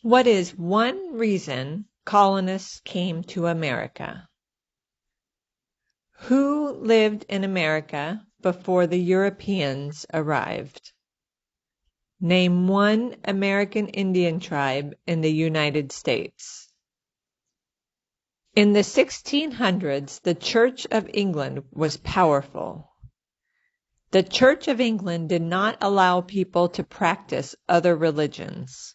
What is one reason colonists came to America? Who lived in America before the Europeans arrived? Name one American Indian tribe in the United States. In the 1600s, the Church of England was powerful. The Church of England did not allow people to practice other religions.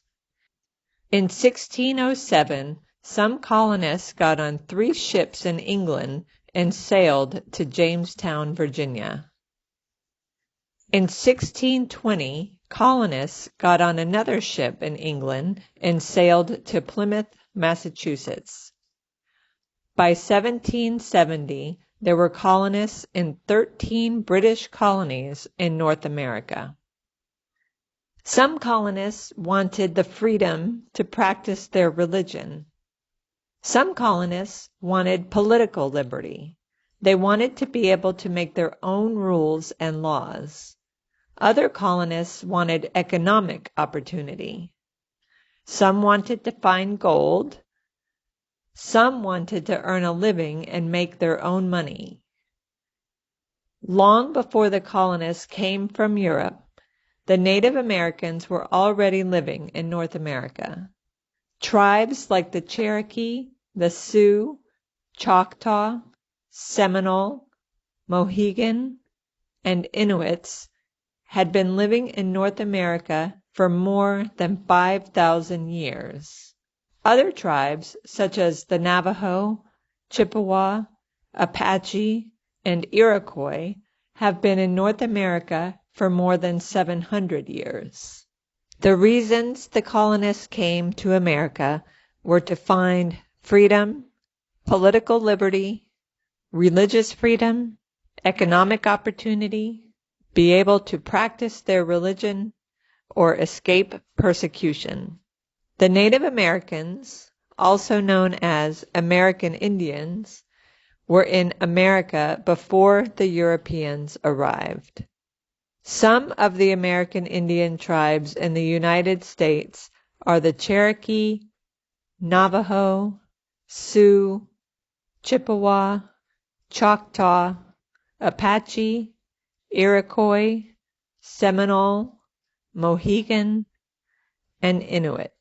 In 1607, some colonists got on 3 ships in England and sailed to Jamestown, Virginia. In 1620, colonists got on another ship in England and sailed to Plymouth, Massachusetts. By 1770, there were colonists in 13 British colonies in North America. Some colonists wanted the freedom to practice their religion. Some colonists wanted political liberty. They wanted to be able to make their own rules and laws. Other colonists wanted economic opportunity. Some wanted to find gold. Some wanted to earn a living and make their own money. Long before the colonists came from Europe, the Native Americans were already living in North America. Tribes like the Cherokee, the Sioux, Choctaw, Seminole, Mohegan, and Inuits had been living in North America for more than 5,000 years. Other tribes, such as the Navajo, Chippewa, Apache, and Iroquois, have been in North America for more than 700 years. The reasons the colonists came to America were to find freedom, political liberty, religious freedom, economic opportunity, be able to practice their religion, or escape persecution. The Native Americans, also known as American Indians, were in America before the Europeans arrived. Some of the American Indian tribes in the United States are the Cherokee, Navajo, Sioux, Chippewa, Choctaw, Apache, Iroquois, Seminole, Mohegan, and Inuit.